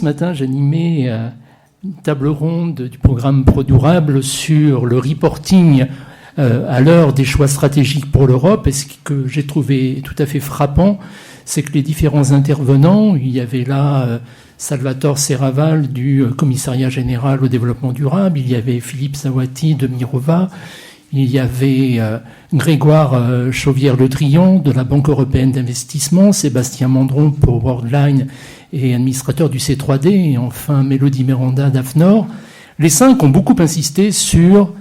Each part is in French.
ce matin, j'animais une table ronde du programme ProDurable sur le reporting à l'heure des choix stratégiques pour l'Europe. Et ce que j'ai trouvé tout à fait frappant, c'est que les différents intervenants, il y avait là Salvatore Serraval du Commissariat général au développement durable, il y avait Philippe Zawati de Mirova, il y avait Grégoire Chauvière-Le Drian de la Banque européenne d'investissement, Sébastien Mandron pour Worldline et administrateur du C3D, et enfin Mélodie Miranda d'AFNOR. Les 5 ont beaucoup insisté sur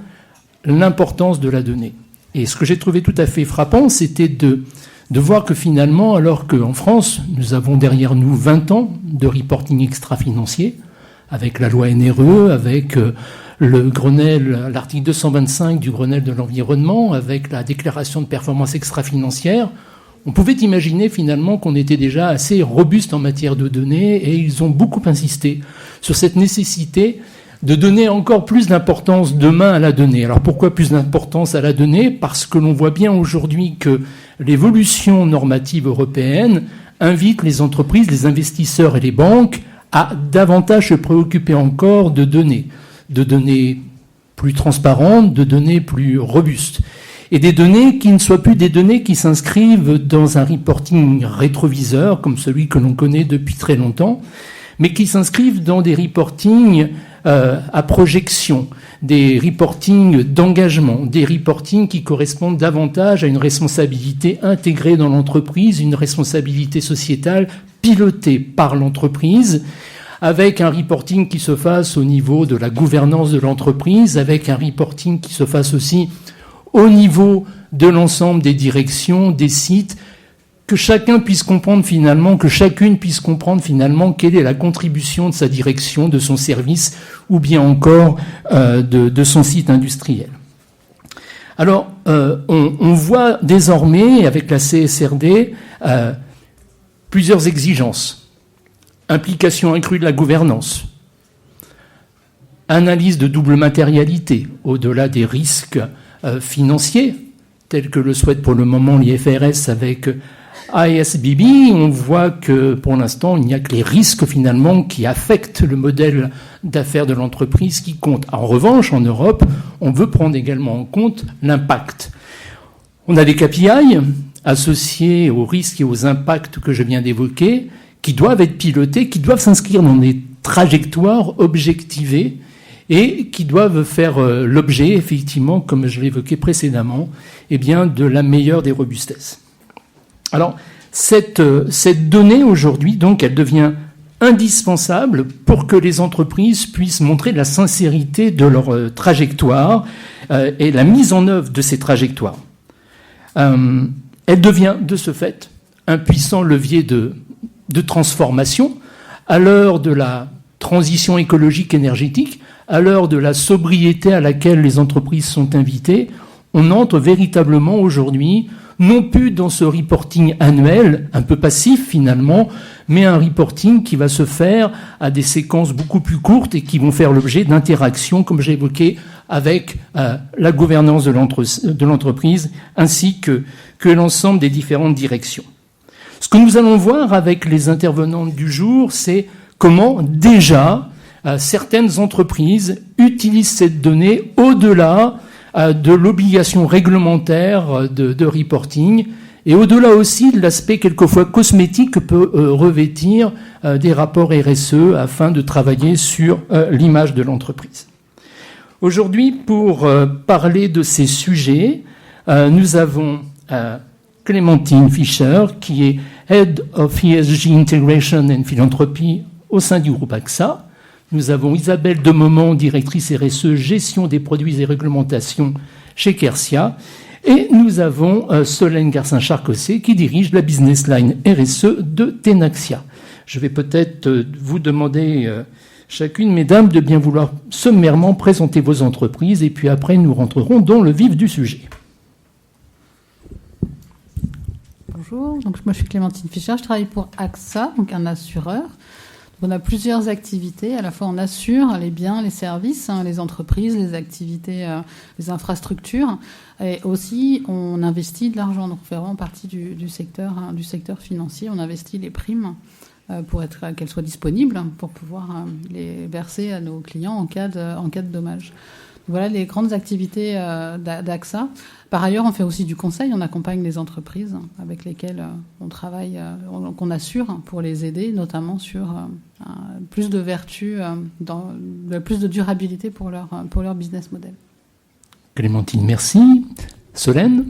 l'importance de la donnée. Et ce que j'ai trouvé tout à fait frappant, c'était de voir que finalement, alors qu'en France, nous avons derrière nous 20 ans de reporting extra-financier, avec la loi NRE, avec le Grenelle, l'article 225 du Grenelle de l'environnement, avec la déclaration de performance extra-financière, on pouvait imaginer finalement qu'on était déjà assez robuste en matière de données, et ils ont beaucoup insisté sur cette nécessité de donner encore plus d'importance demain à la donnée. Alors pourquoi plus d'importance à la donnée ? Parce que l'on voit bien aujourd'hui que l'évolution normative européenne invite les entreprises, les investisseurs et les banques à davantage se préoccuper encore de données plus transparentes, de données plus robustes. Et des données qui ne soient plus des données qui s'inscrivent dans un reporting rétroviseur, comme celui que l'on connaît depuis très longtemps, mais qui s'inscrivent dans des reportings à projection, des reportings d'engagement, des reportings qui correspondent davantage à une responsabilité intégrée dans l'entreprise, une responsabilité sociétale pilotée par l'entreprise, avec un reporting qui se fasse au niveau de la gouvernance de l'entreprise, avec un reporting qui se fasse aussi au niveau de l'ensemble des directions, des sites, que chacun puisse comprendre finalement, que chacune puisse comprendre finalement quelle est la contribution de sa direction, de son service, ou bien encore de son site industriel. Alors, on voit désormais, avec la CSRD, plusieurs exigences. Implication accrue de la gouvernance, analyse de double matérialité, au-delà des risques financiers, tels que le souhaite pour le moment l'IFRS avec ISBB, on voit que pour l'instant, il n'y a que les risques finalement qui affectent le modèle d'affaires de l'entreprise qui comptent. En revanche, en Europe, on veut prendre également en compte l'impact. On a des KPI associés aux risques et aux impacts que je viens d'évoquer, qui doivent être pilotés, qui doivent s'inscrire dans des trajectoires objectivées et qui doivent faire l'objet, effectivement, comme je l'évoquais précédemment, eh bien, de la meilleure des robustesses. Alors, cette donnée aujourd'hui, donc, elle devient indispensable pour que les entreprises puissent montrer la sincérité de leur trajectoire et la mise en œuvre de ces trajectoires. Elle devient, de ce fait, un puissant levier de transformation à l'heure de la transition écologique énergétique, à l'heure de la sobriété à laquelle les entreprises sont invitées. On entre véritablement aujourd'hui non plus dans ce reporting annuel, un peu passif finalement, mais un reporting qui va se faire à des séquences beaucoup plus courtes et qui vont faire l'objet d'interactions, comme j'ai évoqué, avec la gouvernance de l'entreprise ainsi que l'ensemble des différentes directions. Ce que nous allons voir avec les intervenantes du jour, c'est comment déjà certaines entreprises utilisent cette donnée au-delà de l'obligation réglementaire de reporting et au-delà aussi de l'aspect quelquefois cosmétique que peut revêtir des rapports RSE afin de travailler sur l'image de l'entreprise. Aujourd'hui, pour parler de ces sujets, nous avons Clémentine Fischer, qui est Head of ESG Integration and Philanthropy au sein du groupe AXA. Nous avons Isabelle Demomont, directrice RSE, gestion des produits et réglementations chez Quercia. Et nous avons Solène Garcin-Charcossé, qui dirige la business line RSE de Tenaxia. Je vais peut-être vous demander, chacune, mesdames, de bien vouloir sommairement présenter vos entreprises, et puis après, nous rentrerons dans le vif du sujet. Bonjour, donc moi je suis Clémentine Fischer, je travaille pour AXA, donc un assureur. On a plusieurs activités, à la fois on assure les biens, les services, les entreprises, les activités, les infrastructures, et aussi on investit de l'argent, donc on fait vraiment partie du secteur financier, on investit les primes pour qu'elles soient disponibles pour pouvoir les verser à nos clients en cas de dommage. Voilà les grandes activités d'AXA. Par ailleurs, on fait aussi du conseil. On accompagne les entreprises avec lesquelles on travaille, qu'on assure pour les aider, notamment sur plus de vertu, plus de durabilité pour leur business model. Clémentine, merci. Solène ?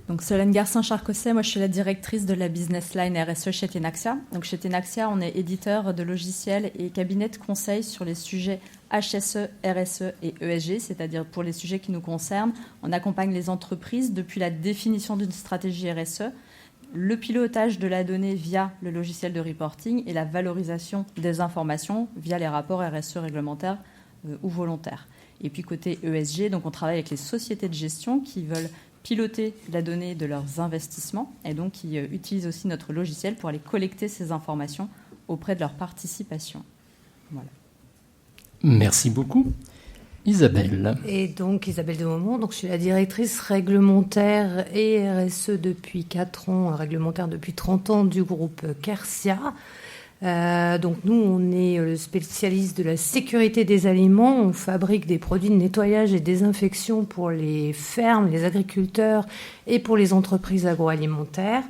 Donc Solène Garcin-Charcosset, moi je suis la directrice de la business line RSE chez Tenaxia. Donc chez Tenaxia, on est éditeur de logiciels et cabinet de conseil sur les sujets HSE, RSE et ESG, c'est-à-dire pour les sujets qui nous concernent. On accompagne les entreprises depuis la définition d'une stratégie RSE, le pilotage de la donnée via le logiciel de reporting et la valorisation des informations via les rapports RSE réglementaires ou volontaires. Et puis côté ESG, donc on travaille avec les sociétés de gestion qui veulent piloter la donnée de leurs investissements et donc qui utilisent aussi notre logiciel pour aller collecter ces informations auprès de leur participation. Voilà. Merci beaucoup. Isabelle. Et donc Isabelle de Momont, donc je suis la directrice réglementaire et RSE depuis 4 ans, réglementaire depuis 30 ans du groupe Quercia. Donc nous, on est le spécialiste de la sécurité des aliments. On fabrique des produits de nettoyage et désinfection pour les fermes, les agriculteurs et pour les entreprises agroalimentaires.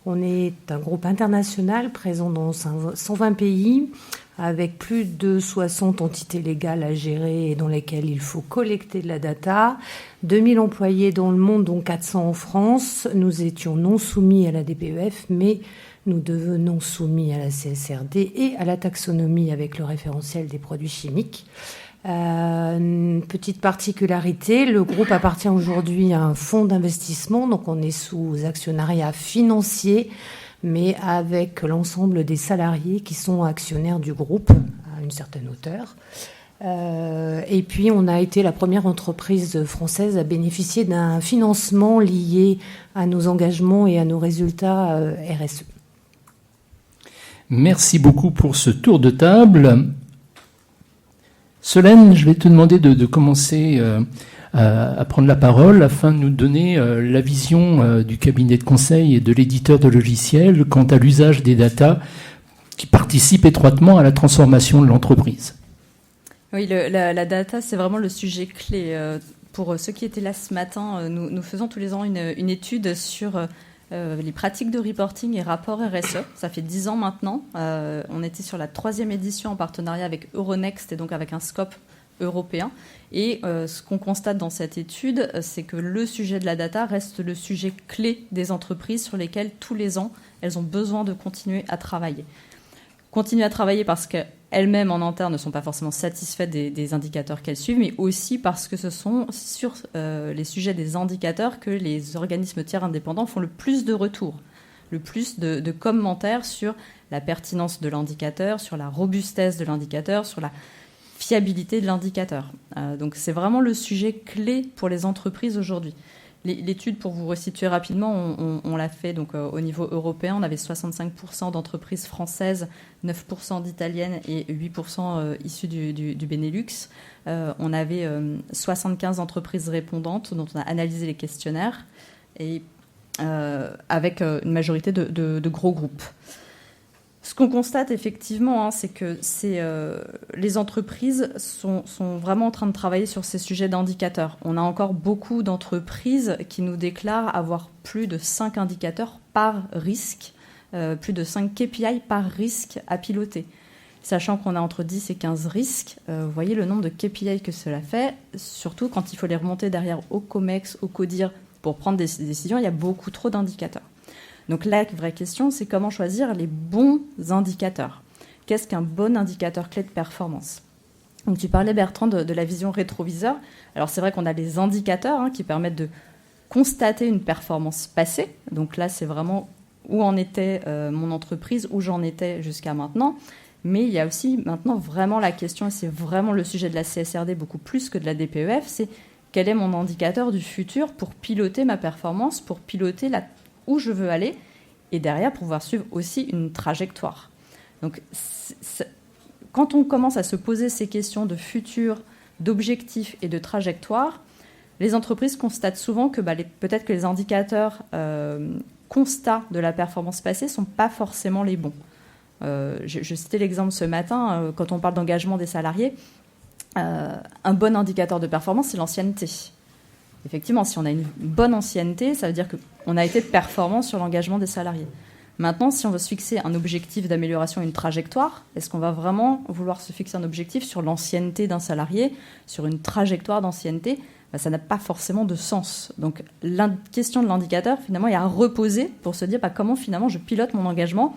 On est un groupe international présent dans 120 pays avec plus de 60 entités légales à gérer et dans lesquelles il faut collecter de la data. 2000 employés dans le monde, dont 400 en France. Nous étions non soumis à la DPEF, mais nous devenons soumis à la CSRD et à la taxonomie avec le référentiel des produits chimiques. Une petite particularité, le groupe appartient aujourd'hui à un fonds d'investissement, donc on est sous actionnariat financier, mais avec l'ensemble des salariés qui sont actionnaires du groupe à une certaine hauteur. Et puis on a été la première entreprise française à bénéficier d'un financement lié à nos engagements et à nos résultats RSE. Merci beaucoup pour ce tour de table. Solène, je vais te demander de commencer à prendre la parole afin de nous donner la vision du cabinet de conseil et de l'éditeur de logiciels quant à l'usage des data qui participent étroitement à la transformation de l'entreprise. Oui, la data, c'est vraiment le sujet clé. Pour ceux qui étaient là ce matin, nous faisons tous les ans une étude sur les pratiques de reporting et rapports RSE. Ça fait 10 ans maintenant. On était sur la 3e édition en partenariat avec Euronext et donc avec un scope européen. Et ce qu'on constate dans cette étude, c'est que le sujet de la data reste le sujet clé des entreprises sur lesquelles tous les ans, elles ont besoin de continuer à travailler. Continuer à travailler parce qu'elles-mêmes en interne ne sont pas forcément satisfaites des indicateurs qu'elles suivent, mais aussi parce que ce sont sur les sujets des indicateurs que les organismes tiers indépendants font le plus de retours, le plus de commentaires sur la pertinence de l'indicateur, sur la robustesse de l'indicateur, sur la fiabilité de l'indicateur. Donc c'est vraiment le sujet clé pour les entreprises aujourd'hui. L'étude, pour vous resituer rapidement, on l'a fait donc, au niveau européen. On avait 65% d'entreprises françaises, 9% d'italiennes et 8% issues du Benelux. On avait 75 entreprises répondantes dont on a analysé les questionnaires et avec une majorité de gros groupes. Ce qu'on constate effectivement, c'est que les entreprises sont vraiment en train de travailler sur ces sujets d'indicateurs. On a encore beaucoup d'entreprises qui nous déclarent avoir plus de 5 indicateurs par risque, plus de 5 KPI par risque à piloter. Sachant qu'on a entre 10 et 15 risques, vous voyez le nombre de KPI que cela fait, surtout quand il faut les remonter derrière au COMEX, au CODIR, pour prendre des décisions, il y a beaucoup trop d'indicateurs. Donc la vraie question, c'est comment choisir les bons indicateurs. Qu'est-ce qu'un bon indicateur clé de performance ? Donc tu parlais, Bertrand, de la vision rétroviseur. Alors c'est vrai qu'on a les indicateurs qui permettent de constater une performance passée. Donc là, c'est vraiment où en était mon entreprise, où j'en étais jusqu'à maintenant. Mais il y a aussi maintenant vraiment la question, et c'est vraiment le sujet de la CSRD beaucoup plus que de la DPEF, c'est quel est mon indicateur du futur pour piloter ma performance, pour piloter où je veux aller, et derrière pouvoir suivre aussi une trajectoire. Donc, quand on commence à se poser ces questions de futur, d'objectifs et de trajectoire, les entreprises constatent souvent que peut-être que les indicateurs constats de la performance passée ne sont pas forcément les bons. Je citais l'exemple ce matin, quand on parle d'engagement des salariés, un bon indicateur de performance, c'est l'ancienneté. Effectivement, si on a une bonne ancienneté, ça veut dire qu'on a été performant sur l'engagement des salariés. Maintenant, si on veut se fixer un objectif d'amélioration, une trajectoire, est-ce qu'on va vraiment vouloir se fixer un objectif sur l'ancienneté d'un salarié, sur une trajectoire d'ancienneté ? Ça n'a pas forcément de sens. Donc la question de l'indicateur, finalement, est à reposer pour se dire comment finalement je pilote mon engagement.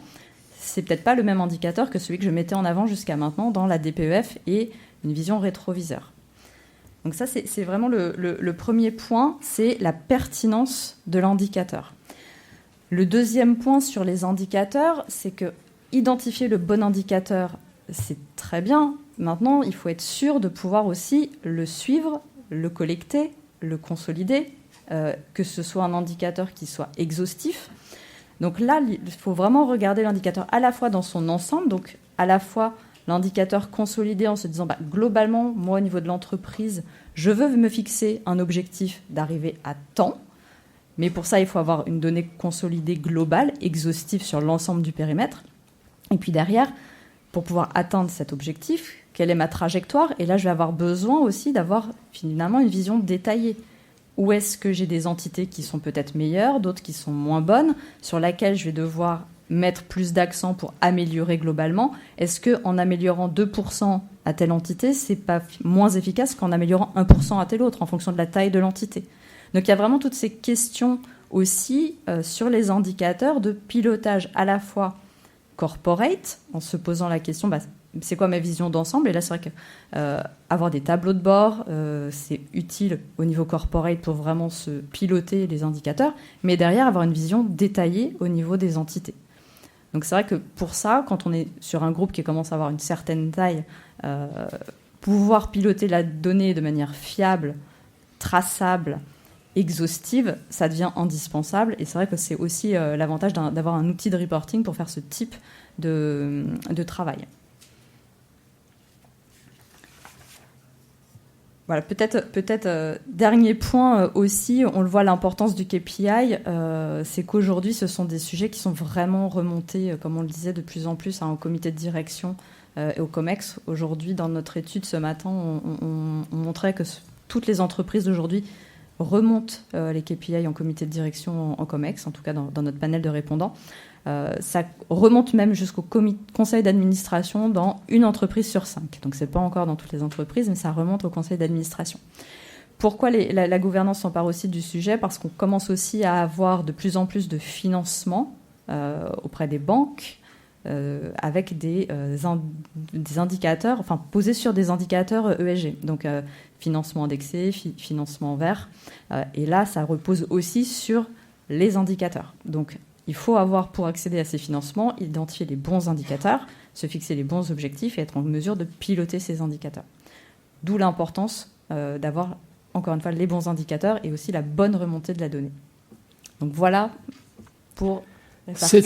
C'est peut-être pas le même indicateur que celui que je mettais en avant jusqu'à maintenant dans la DPEF et une vision rétroviseur. Donc ça, c'est vraiment le premier point, c'est la pertinence de l'indicateur. Le deuxième point sur les indicateurs, c'est que identifier le bon indicateur, c'est très bien. Maintenant, il faut être sûr de pouvoir aussi le suivre, le collecter, le consolider, que ce soit un indicateur qui soit exhaustif. Donc là, il faut vraiment regarder l'indicateur à la fois dans son ensemble, donc à la fois l'indicateur consolidé en se disant globalement, moi au niveau de l'entreprise, je veux me fixer un objectif d'arriver à temps, mais pour ça, il faut avoir une donnée consolidée globale, exhaustive sur l'ensemble du périmètre. Et puis derrière, pour pouvoir atteindre cet objectif, quelle est ma trajectoire ? Et là, je vais avoir besoin aussi d'avoir finalement une vision détaillée. Où est-ce que j'ai des entités qui sont peut-être meilleures, d'autres qui sont moins bonnes, sur laquelle je vais devoir mettre plus d'accent pour améliorer globalement ? Est-ce qu'en améliorant 2% à telle entité, c'est pas moins efficace qu'en améliorant 1% à telle autre, en fonction de la taille de l'entité ? Donc il y a vraiment toutes ces questions aussi sur les indicateurs de pilotage à la fois corporate, en se posant la question, c'est quoi ma vision d'ensemble ? Et là, c'est vrai que avoir des tableaux de bord, c'est utile au niveau corporate pour vraiment se piloter les indicateurs, mais derrière, avoir une vision détaillée au niveau des entités. Donc c'est vrai que pour ça, quand on est sur un groupe qui commence à avoir une certaine taille, pouvoir piloter la donnée de manière fiable, traçable, exhaustive, ça devient indispensable. Et c'est vrai que c'est aussi l'avantage d'avoir un outil de reporting pour faire ce type de travail. Voilà, peut-être dernier point aussi, on le voit, l'importance du KPI, c'est qu'aujourd'hui, ce sont des sujets qui sont vraiment remontés, comme on le disait, de plus en plus au comité de direction et au COMEX. Aujourd'hui, dans notre étude ce matin, on montrait que toutes les entreprises d'aujourd'hui remontent les KPI en comité de direction en COMEX, en tout cas dans notre panel de répondants. Ça remonte même jusqu'au conseil d'administration dans une entreprise sur 5. Donc, ce n'est pas encore dans toutes les entreprises, mais ça remonte au conseil d'administration. Pourquoi la gouvernance s'empare aussi du sujet ? Parce qu'on commence aussi à avoir de plus en plus de financement auprès des banques avec des indicateurs, enfin posés sur des indicateurs ESG. Donc, financement indexé, financement vert. Et là, ça repose aussi sur les indicateurs. Donc, il faut avoir, pour accéder à ces financements, identifier les bons indicateurs, se fixer les bons objectifs et être en mesure de piloter ces indicateurs. D'où l'importance d'avoir, encore une fois, les bons indicateurs et aussi la bonne remontée de la donnée. Donc voilà pour la partie...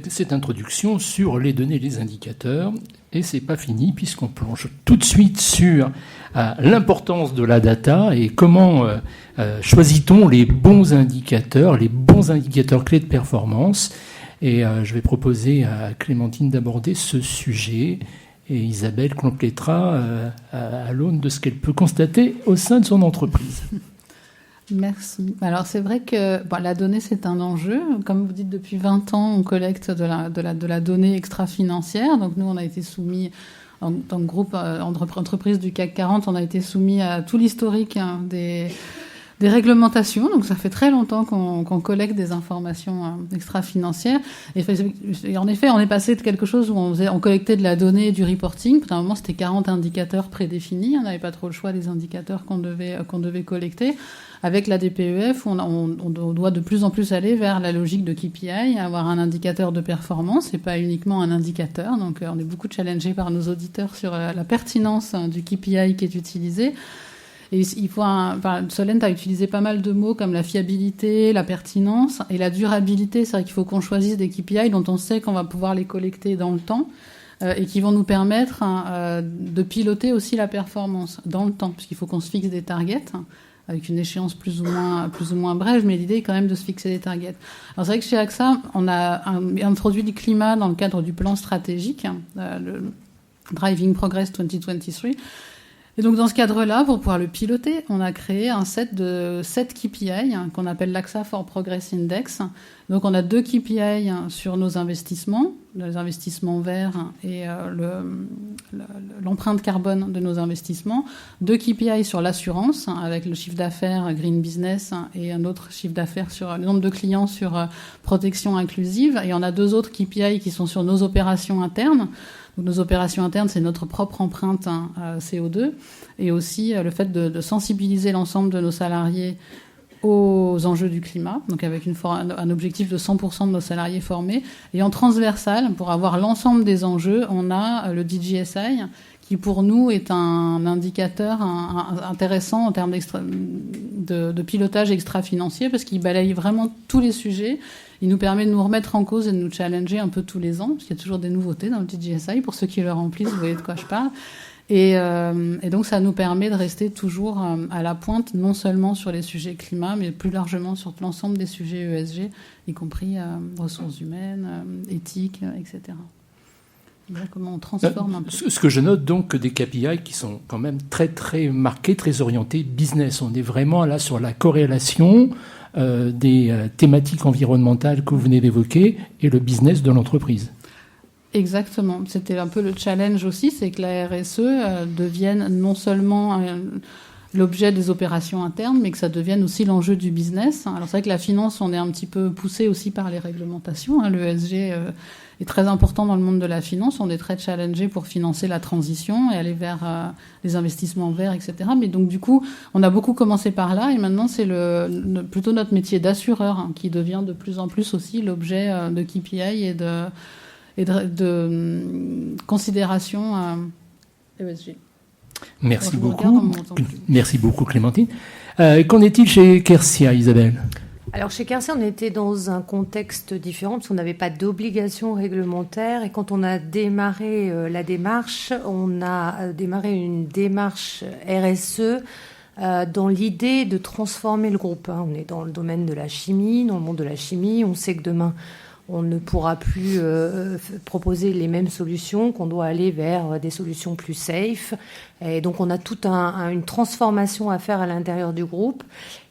Cette introduction sur les données et les indicateurs. Et c'est pas fini puisqu'on plonge tout de suite sur l'importance de la data et comment choisit-on les bons indicateurs clés de performance. Et je vais proposer à Clémentine d'aborder ce sujet et Isabelle complétera à l'aune de ce qu'elle peut constater au sein de son entreprise. Merci. Alors c'est vrai que la donnée c'est un enjeu. Comme vous dites, depuis 20 ans, on collecte de la donnée extra-financière. Donc nous, on a été soumis, en tant que groupe entreprise du CAC 40, on a été soumis à tout l'historique des réglementations. Donc ça fait très longtemps qu'on collecte des informations extra-financières. Et en effet, on est passé de quelque chose où on collectait de la donnée et du reporting. À un moment, c'était 40 indicateurs prédéfinis. On n'avait pas trop le choix des indicateurs qu'on devait collecter. Avec la DPEF, on doit de plus en plus aller vers la logique de KPI, avoir un indicateur de performance et pas uniquement un indicateur. Donc on est beaucoup challengé par nos auditeurs sur la pertinence du KPI qui est utilisé. Et il faut Solène, tu as utilisé pas mal de mots comme la fiabilité, la pertinence et la durabilité. C'est vrai qu'il faut qu'on choisisse des KPI dont on sait qu'on va pouvoir les collecter dans le temps et qui vont nous permettre de piloter aussi la performance dans le temps, puisqu'il faut qu'on se fixe des targets. avec une échéance plus ou moins brève, mais l'idée est quand même de se fixer des targets. Alors c'est vrai que chez AXA, on a introduit du climat dans le cadre du plan stratégique, le Driving Progress 2023. Et donc dans ce cadre-là, pour pouvoir le piloter, on a créé un set de 7 KPI qu'on appelle l'AXA for Progress Index. Donc on a 2 KPI sur nos investissements, les investissements verts et l'empreinte carbone de nos investissements, 2 KPI sur l'assurance avec le chiffre d'affaires Green Business et un autre chiffre d'affaires sur le nombre de clients sur protection inclusive, et on a 2 autres KPI qui sont sur nos opérations internes. Donc, nos opérations internes, c'est notre propre empreinte CO2, et aussi le fait de sensibiliser l'ensemble de nos salariés aux enjeux du climat, donc avec un objectif de 100% de nos salariés formés. Et en transversal, pour avoir l'ensemble des enjeux, on a le DJSI, qui pour nous est un indicateur intéressant en termes de pilotage extra-financier, parce qu'il balaye vraiment tous les sujets. Il nous permet de nous remettre en cause et de nous challenger un peu tous les ans, parce qu'il y a toujours des nouveautés dans le DJSI. Pour ceux qui le remplissent, vous voyez de quoi je parle. Et donc, ça nous permet de rester toujours à la pointe, non seulement sur les sujets climat, mais plus largement sur l'ensemble des sujets ESG, y compris ressources humaines, éthique, etc. Voilà comment on transforme un peu. Ce que je note donc, que des KPI qui sont quand même très, très marqués, très orientés business. On est vraiment là sur la corrélation des thématiques environnementales que vous venez d'évoquer et le business de l'entreprise. Exactement. C'était un peu le challenge aussi, c'est que la RSE devienne non seulement l'objet des opérations internes, mais que ça devienne aussi l'enjeu du business. Alors c'est vrai que la finance, on est un petit peu poussé aussi par les réglementations. Le ESG est très important dans le monde de la finance. On est très challengé pour financer la transition et aller vers les investissements verts, etc. Mais donc du coup, on a beaucoup commencé par là, et maintenant c'est plutôt notre métier d'assureur qui devient de plus en plus aussi l'objet de KPI et de considération ESG. Merci beaucoup. Merci beaucoup, Clémentine. Qu'en est-il chez Quercia, Isabelle ? Alors chez Quercia, on était dans un contexte différent parce qu'on n'avait pas d'obligation réglementaire, et quand on a démarré la démarche, on a démarré une démarche RSE dans l'idée de transformer le groupe. On est dans le domaine de la chimie, dans le monde de la chimie. On sait que demain, on ne pourra plus proposer les mêmes solutions, qu'on doit aller vers des solutions plus safe. Et donc, on a toute une transformation à faire à l'intérieur du groupe.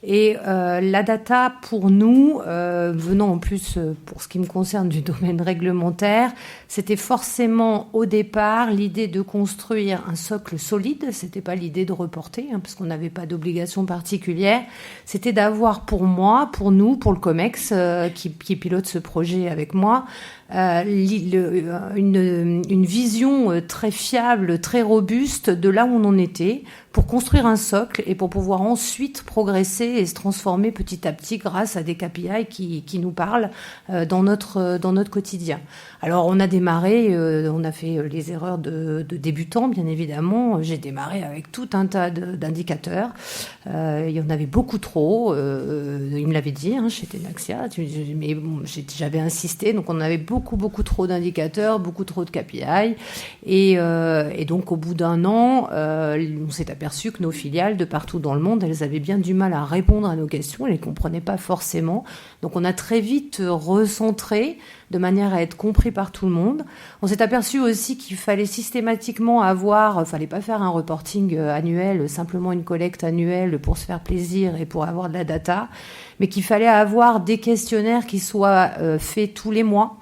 Et la data, pour nous, venant en plus, pour ce qui me concerne, du domaine réglementaire, c'était forcément au départ l'idée de construire un socle solide. C'était pas l'idée de reporter, parce qu'on n'avait pas d'obligation particulière. C'était d'avoir pour moi, pour nous, pour le COMEX, qui pilote ce projet avec moi, une vision très fiable, très robuste de là où on en était, pour construire un socle et pour pouvoir ensuite progresser et se transformer petit à petit grâce à des KPI qui nous parlent dans notre quotidien. Alors on a démarré, on a fait les erreurs de débutants, bien évidemment. J'ai démarré avec tout un tas d'indicateurs. Il y en avait beaucoup trop. Il me l'avait dit, chez Tenaxia, mais bon, j'avais insisté. Donc on avait beaucoup trop d'indicateurs, beaucoup trop de KPI. Et donc au bout d'un an, on s'est aperçu que nos filiales de partout dans le monde, elles avaient bien du mal à répondre à nos questions. Elles ne les comprenaient pas forcément. Donc on a très vite recentré de manière à être compris par tout le monde. On s'est aperçu aussi qu'il fallait systématiquement fallait pas faire un reporting annuel, simplement une collecte annuelle pour se faire plaisir et pour avoir de la data, mais qu'il fallait avoir des questionnaires qui soient faits tous les mois,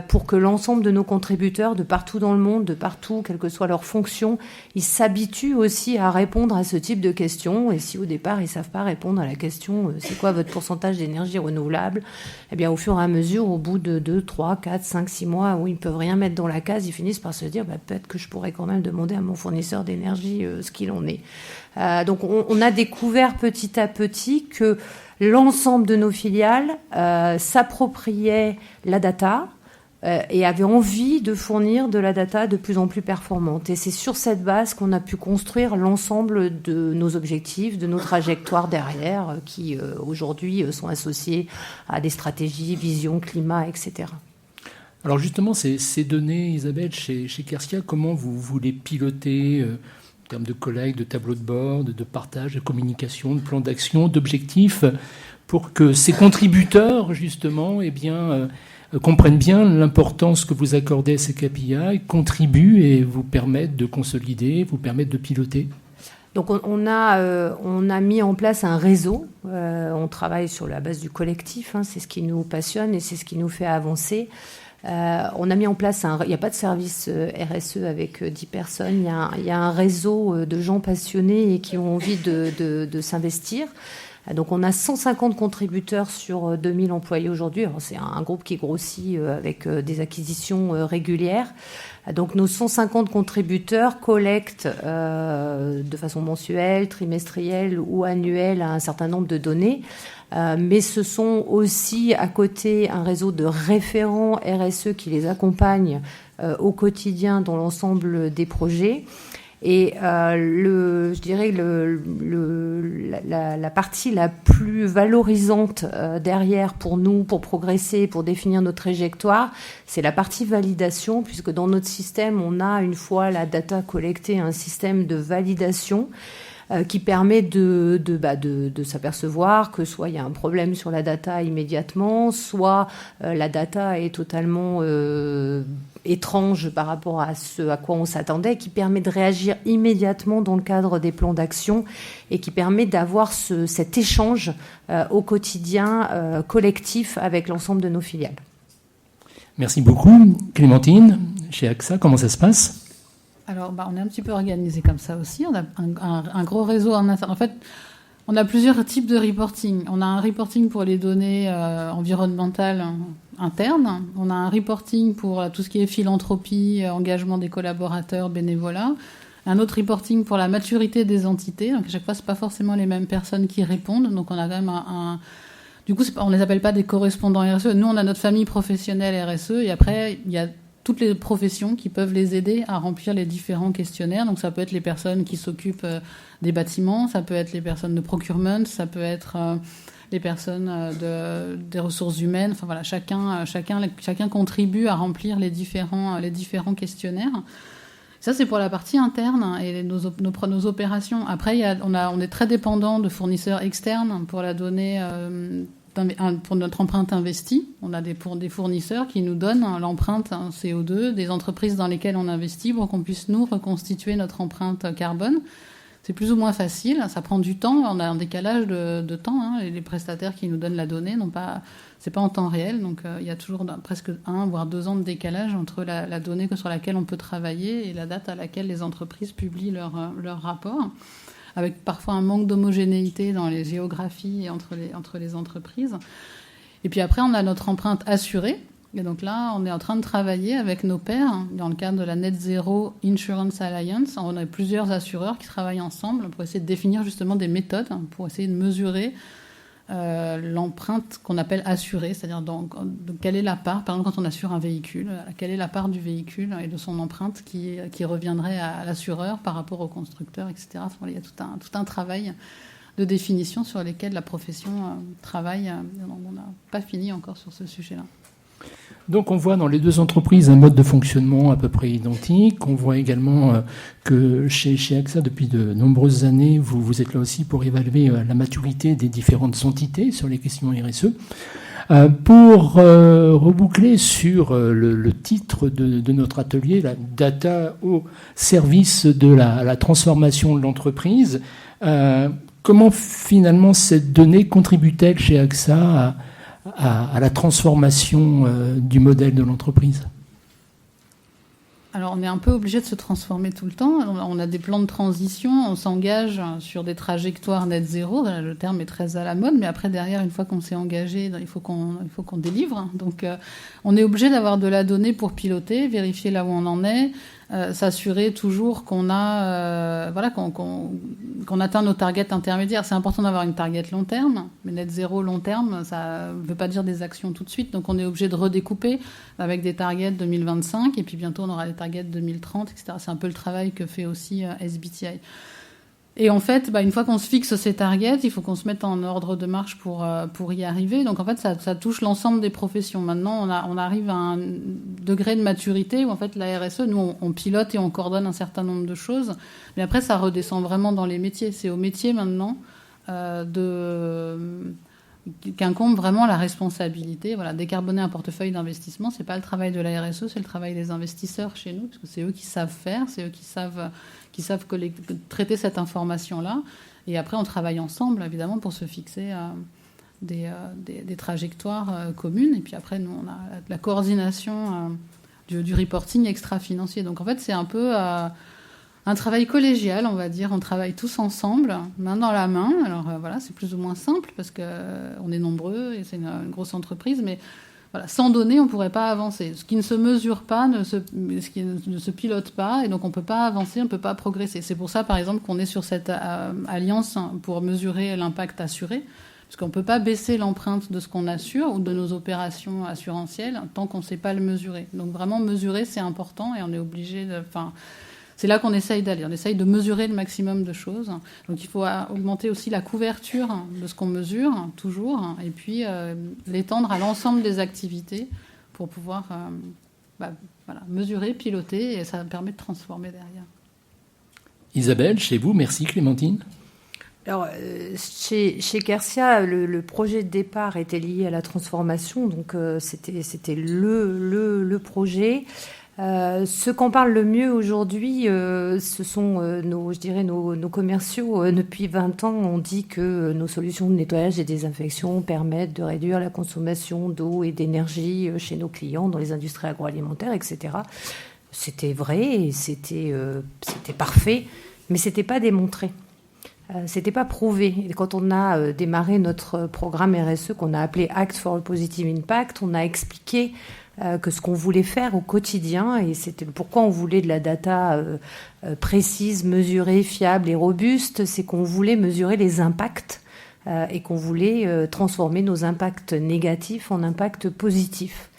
pour que l'ensemble de nos contributeurs de partout dans le monde, de partout, quelle que soit leur fonction, ils s'habituent aussi à répondre à ce type de questions. Et si au départ, ils ne savent pas répondre à la question « c'est quoi votre pourcentage d'énergie renouvelable ?», eh bien, au fur et à mesure, au bout de 2, 3, 4, 5, 6 mois où ils ne peuvent rien mettre dans la case, ils finissent par se dire peut-être que je pourrais quand même demander à mon fournisseur d'énergie ce qu'il en est. Donc, on a découvert petit à petit que l'ensemble de nos filiales s'appropriaient la data, et avait envie de fournir de la data de plus en plus performante. Et c'est sur cette base qu'on a pu construire l'ensemble de nos objectifs, de nos trajectoires derrière, qui aujourd'hui sont associés à des stratégies, vision, climat, etc. Alors justement, ces données, Isabelle, chez Quercia, comment vous les pilotez ? en termes de collecte, de tableau de bord, de partage, de communication, de plan d'action, d'objectifs, pour que ces contributeurs, justement, comprennent bien l'importance que vous accordez à ces KPI, contribuent et vous permettent de consolider, vous permettent de piloter. Donc on a mis en place un réseau, on travaille sur la base du collectif, c'est ce qui nous passionne et c'est ce qui nous fait avancer. On a mis en place il n'y a pas de service RSE avec 10 personnes, il y a un réseau de gens passionnés et qui ont envie de s'investir. Donc on a 150 contributeurs sur 2000 employés aujourd'hui. Alors, c'est un groupe qui grossit avec des acquisitions régulières. Donc nos 150 contributeurs collectent de façon mensuelle, trimestrielle ou annuelle un certain nombre de données. Mais ce sont aussi à côté un réseau de référents RSE qui les accompagnent au quotidien dans l'ensemble des projets. Et je dirais la partie la plus valorisante derrière pour nous, pour progresser, pour définir notre trajectoire, c'est la partie validation, puisque dans notre système, on a, une fois la data collectée, un système de validation qui permet de s'apercevoir que soit il y a un problème sur la data immédiatement, soit la data est totalement étrange par rapport à ce à quoi on s'attendait, qui permet de réagir immédiatement dans le cadre des plans d'action et qui permet d'avoir cet échange au quotidien collectif avec l'ensemble de nos filiales. Merci beaucoup. Clémentine, chez AXA, comment ça se passe ? Alors, on est un petit peu organisé comme ça aussi. On a un gros réseau en interne. En fait, on a plusieurs types de reporting. On a un reporting pour les données environnementales internes. On a un reporting pour tout ce qui est philanthropie, engagement des collaborateurs, bénévolat. Un autre reporting pour la maturité des entités. Donc, à chaque fois, c'est pas forcément les mêmes personnes qui répondent. Donc, on a quand même Du coup, on les appelle pas des correspondants RSE. Nous, on a notre famille professionnelle RSE. Et après, il y a toutes les professions qui peuvent les aider à remplir les différents questionnaires. Donc ça peut être les personnes qui s'occupent des bâtiments, ça peut être les personnes de procurement, ça peut être les personnes des ressources humaines. Enfin voilà, chacun contribue à remplir les différents questionnaires. Ça, c'est pour la partie interne et nos opérations. Après, on est très dépendant de fournisseurs externes pour la donnée. Pour notre empreinte investie, on a des fournisseurs qui nous donnent l'empreinte CO2 des entreprises dans lesquelles on investit pour qu'on puisse nous reconstituer notre empreinte carbone. C'est plus ou moins facile, ça prend du temps, on a un décalage de temps. Et les prestataires qui nous donnent la donnée, c'est pas en temps réel, donc il y a toujours presque 1 voire 2 ans de décalage entre la donnée sur laquelle on peut travailler et la date à laquelle les entreprises publient leur rapport, avec parfois un manque d'homogénéité dans les géographies et entre les entreprises. Et puis après, on a notre empreinte assurée. Et donc là, on est en train de travailler avec nos pairs dans le cadre de la Net Zero Insurance Alliance. On a plusieurs assureurs qui travaillent ensemble pour essayer de définir justement des méthodes pour essayer de mesurer l'empreinte qu'on appelle assurée, c'est-à-dire quelle est la part, par exemple quand on assure un véhicule, quelle est la part du véhicule et de son empreinte qui reviendrait à l'assureur par rapport au constructeur, etc. Enfin, il y a tout un travail de définition sur lesquels la profession travaille. On n'a pas fini encore sur ce sujet-là. Donc on voit dans les deux entreprises un mode de fonctionnement à peu près identique. On voit également que chez AXA, depuis de nombreuses années, vous êtes là aussi pour évaluer la maturité des différentes entités sur les questions RSE. Pour reboucler sur le titre de notre atelier, la data au service de la transformation de l'entreprise, comment finalement cette donnée contribue-t-elle chez AXA à la transformation du modèle de l'entreprise? Alors, on est un peu obligé de se transformer tout le temps. On a des plans de transition, on s'engage sur des trajectoires net zéro. Le terme est très à la mode, mais après, derrière, une fois qu'on s'est engagé, il faut qu'on délivre. Donc, on est obligé d'avoir de la donnée pour piloter, vérifier là où on en est, s'assurer toujours qu'on atteint nos targets intermédiaires. C'est important d'avoir une target long terme, mais net zéro long terme, ça ne veut pas dire des actions tout de suite. Donc on est obligé de redécouper avec des targets 2025 et puis bientôt on aura les targets 2030, etc. C'est un peu le travail que fait aussi SBTi. Et en fait, une fois qu'on se fixe ces targets, il faut qu'on se mette en ordre de marche pour y arriver. Donc en fait, ça touche l'ensemble des professions. Maintenant, on arrive à un degré de maturité où en fait la RSE, nous, on pilote et on coordonne un certain nombre de choses. Mais après, ça redescend vraiment dans les métiers. C'est au métier maintenant qu'incombe vraiment la responsabilité. Voilà, décarboner un portefeuille d'investissement, c'est pas le travail de la RSE, c'est le travail des investisseurs chez nous, parce que c'est eux qui savent faire, c'est eux qui savent traiter cette information-là. Et après, on travaille ensemble, évidemment, pour se fixer des trajectoires communes. Et puis après, nous, on a la coordination du reporting extra-financier. Donc en fait, c'est un peu un travail collégial, on va dire. On travaille tous ensemble, main dans la main. Alors voilà, c'est plus ou moins simple parce qu'on est nombreux et c'est une grosse entreprise. Mais voilà, sans données, on ne pourrait pas avancer. Ce qui ne se mesure pas, ce qui ne se pilote pas, et donc on ne peut pas avancer, on ne peut pas progresser. C'est pour ça, par exemple, qu'on est sur cette alliance pour mesurer l'impact assuré, parce qu'on ne peut pas baisser l'empreinte de ce qu'on assure ou de nos opérations assurantielles tant qu'on ne sait pas le mesurer. Donc vraiment, mesurer, c'est important et on est obligé de... C'est là qu'on essaye d'aller. On essaye de mesurer le maximum de choses. Donc il faut augmenter aussi la couverture de ce qu'on mesure, toujours, et puis l'étendre à l'ensemble des activités pour pouvoir mesurer, piloter, et ça permet de transformer derrière. Isabelle, chez vous, merci Clémentine. Alors, chez Quercia, le projet de départ était lié à la transformation, donc c'était le projet. Ceux qu'on parle le mieux aujourd'hui, ce sont nos commerciaux. Depuis 20 ans, on dit que nos solutions de nettoyage et désinfection permettent de réduire la consommation d'eau et d'énergie chez nos clients dans les industries agroalimentaires, etc. C'était vrai et c'était parfait, mais c'était pas démontré. C'était pas prouvé. Et quand on a démarré notre programme RSE qu'on a appelé Act for a Positive Impact, on a expliqué que ce qu'on voulait faire au quotidien, et c'était pourquoi on voulait de la data précise, mesurée, fiable et robuste, c'est qu'on voulait mesurer les impacts et qu'on voulait transformer nos impacts négatifs en impacts positifs.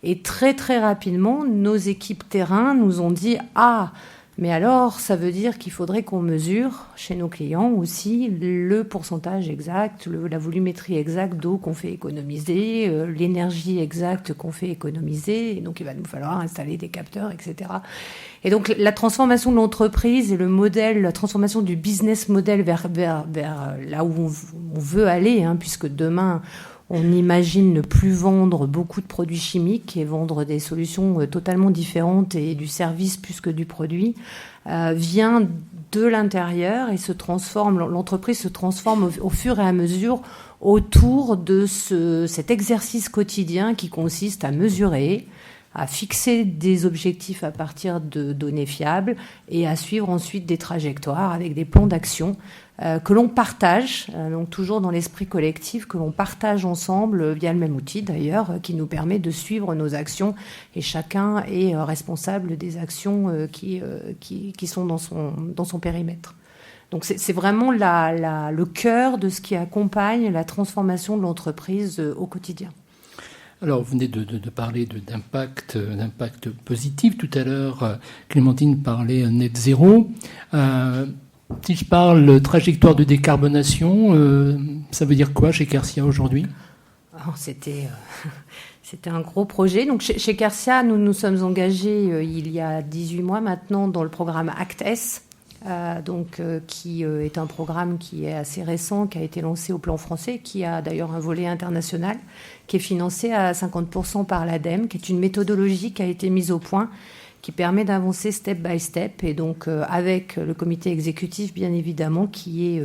Et très très rapidement, nos équipes terrain nous ont dit « Ah, mais alors, ça veut dire qu'il faudrait qu'on mesure chez nos clients aussi le pourcentage exact, la volumétrie exacte d'eau qu'on fait économiser, l'énergie exacte qu'on fait économiser. Et donc, il va nous falloir installer des capteurs, etc. Et donc, la transformation de l'entreprise et le modèle, la transformation du business model vers là où on veut aller, puisque demain, on imagine ne plus vendre beaucoup de produits chimiques et vendre des solutions totalement différentes et du service plus que du produit, vient de l'intérieur et se transforme. L'entreprise se transforme au fur et à mesure autour de cet exercice quotidien qui consiste à mesurer, à fixer des objectifs à partir de données fiables et à suivre ensuite des trajectoires avec des plans d'action que l'on partage, donc toujours dans l'esprit collectif, que l'on partage ensemble via le même outil d'ailleurs, qui nous permet de suivre nos actions et chacun est responsable des actions qui sont dans son périmètre. Donc c'est vraiment le cœur de ce qui accompagne la transformation de l'entreprise au quotidien. Alors, vous venez de parler d'impact positif. Tout à l'heure, Clémentine parlait net zéro. Si je parle trajectoire de décarbonation, ça veut dire quoi chez Quercia aujourd'hui ? C'était un gros projet. Donc chez Quercia, nous sommes engagés il y a 18 mois maintenant dans le programme ACT-S, qui est un programme qui est assez récent, qui a été lancé au plan français, qui a d'ailleurs un volet international, qui est financé à 50% par l'ADEME, qui est une méthodologie qui a été mise au point, qui permet d'avancer step by step, et donc avec le comité exécutif, bien évidemment, qui est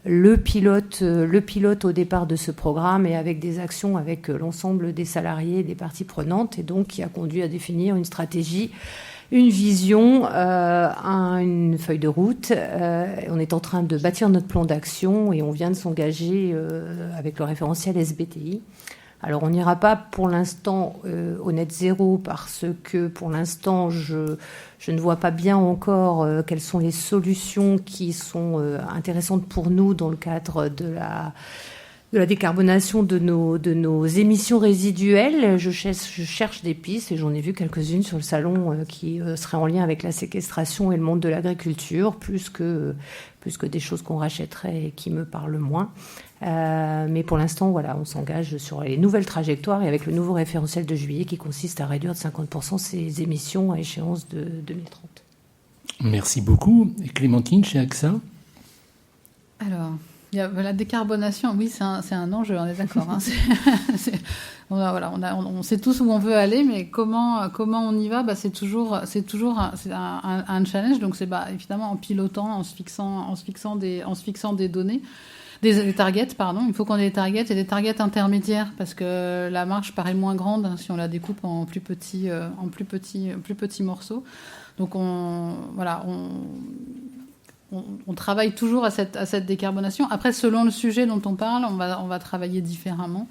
le pilote au départ de ce programme, et avec des actions avec l'ensemble des salariés et des parties prenantes, et donc qui a conduit à définir une stratégie, une vision, une feuille de route. On est en train de bâtir notre plan d'action et on vient de s'engager avec le référentiel SBTI. Alors on n'ira pas pour l'instant au net zéro parce que pour l'instant je ne vois pas bien encore quelles sont les solutions qui sont intéressantes pour nous dans le cadre de la décarbonation de nos émissions résiduelles. Je cherche des pistes et j'en ai vu quelques-unes sur le salon qui seraient en lien avec la séquestration et le monde de l'agriculture, plus que des choses qu'on rachèterait et qui me parlent moins. Mais pour l'instant, voilà, on s'engage sur les nouvelles trajectoires et avec le nouveau référentiel de juillet qui consiste à réduire de 50% ces émissions à échéance de 2030. Merci beaucoup. Et Clémentine, chez AXA ? Alors, la décarbonation, oui, c'est un enjeu, on est d'accord. Hein. On sait tous où on veut aller, mais comment on y va, c'est toujours un challenge. Donc c'est évidemment en pilotant, en se fixant des données, des targets, pardon. Il faut qu'on ait des targets et des targets intermédiaires parce que la marge paraît moins grande si on la découpe en plus petits morceaux. Donc on travaille toujours à cette décarbonation. Après, selon le sujet dont on parle, on va travailler différemment.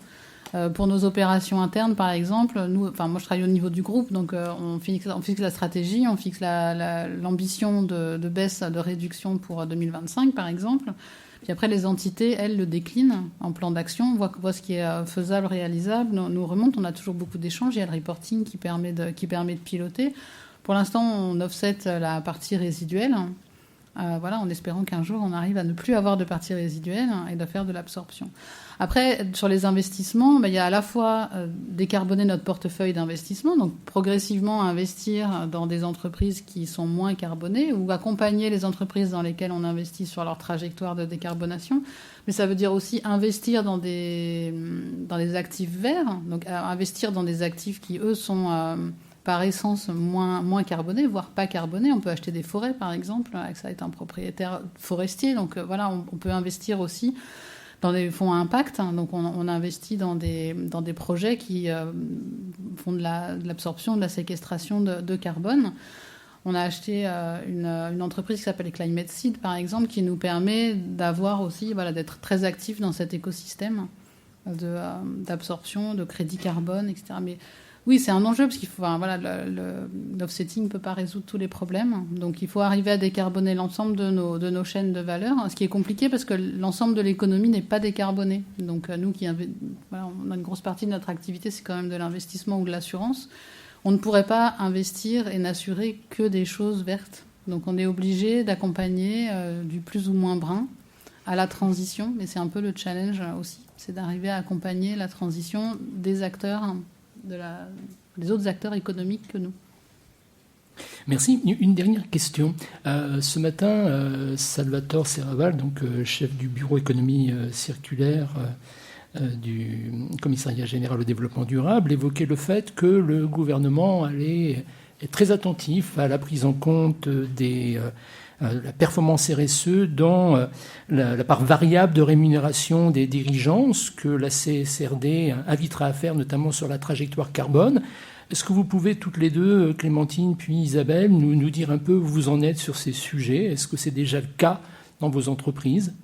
Pour nos opérations internes, par exemple, moi je travaille au niveau du groupe, donc on fixe la stratégie, on fixe l'ambition de baisse, de réduction pour 2025, par exemple. Puis après, les entités, elles, le déclinent en plan d'action, voient ce qui est faisable, réalisable, nous remonte. On a toujours beaucoup d'échanges. Il y a le reporting qui permet de piloter. Pour l'instant, on offset la partie résiduelle. En espérant qu'un jour on arrive à ne plus avoir de partie résiduelle et de faire de l'absorption. Après, sur les investissements, il y a à la fois décarboner notre portefeuille d'investissement, donc progressivement investir dans des entreprises qui sont moins carbonées ou accompagner les entreprises dans lesquelles on investit sur leur trajectoire de décarbonation. Mais ça veut dire aussi investir dans des actifs verts, donc investir dans des actifs qui, eux, sont... par essence moins carbonés, voire pas carbonés. On peut acheter des forêts, par exemple. AXA est un propriétaire forestier. Donc on peut investir aussi dans des fonds à impact. Donc on investit dans des projets qui font de l'absorption, de la séquestration de carbone. On a acheté une entreprise qui s'appelle Climate Seed, par exemple, qui nous permet d'avoir aussi, d'être très actifs dans cet écosystème d'absorption, de crédit carbone, etc. Mais oui, c'est un enjeu parce qu'il faut, l'offsetting ne peut pas résoudre tous les problèmes. Donc, il faut arriver à décarboner l'ensemble de nos chaînes de valeur, ce qui est compliqué parce que l'ensemble de l'économie n'est pas décarboné. Donc, nous on a une grosse partie de notre activité, c'est quand même de l'investissement ou de l'assurance. On ne pourrait pas investir et n'assurer que des choses vertes. Donc, on est obligé d'accompagner du plus ou moins brun à la transition. Mais c'est un peu le challenge aussi, c'est d'arriver à accompagner la transition des acteurs des autres acteurs économiques que nous. Merci. Une dernière question. Ce matin, Salvatore Serravalle, donc chef du bureau économie circulaire du Commissariat général au développement durable, évoquait le fait que le gouvernement est très attentif à la prise en compte la performance RSE dans la part variable de rémunération des dirigeants, ce que la CSRD invitera à faire, notamment sur la trajectoire carbone. Est-ce que vous pouvez toutes les deux, Clémentine puis Isabelle, nous dire un peu où vous en êtes sur ces sujets ? Est-ce que c'est déjà le cas dans vos entreprises ?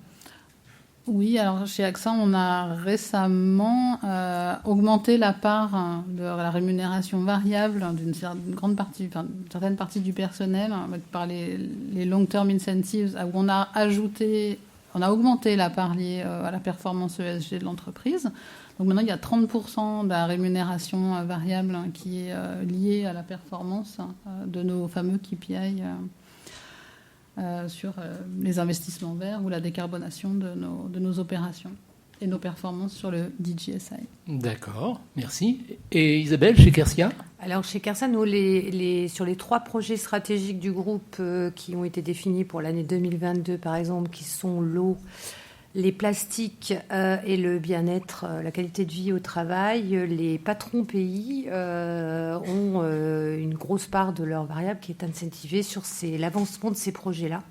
Oui, alors chez AXA, on a récemment augmenté la part de la rémunération variable d'une certaine partie du personnel par les long-term incentives, où on a augmenté la part liée à la performance ESG de l'entreprise. Donc maintenant, il y a 30% de la rémunération variable qui est liée à la performance de nos fameux KPI sur les investissements verts ou la décarbonation de nos opérations et nos performances sur le DJSI. D'accord, merci. Et Isabelle, chez Quercia ? Alors chez Quercia, nous, sur les 3 projets stratégiques du groupe qui ont été définis pour l'année 2022, par exemple, qui sont l'eau, les plastiques et le bien-être, la qualité de vie au travail, les patrons pays ont une grosse part de leur variable qui est incentivée sur l'avancement de ces projets-là,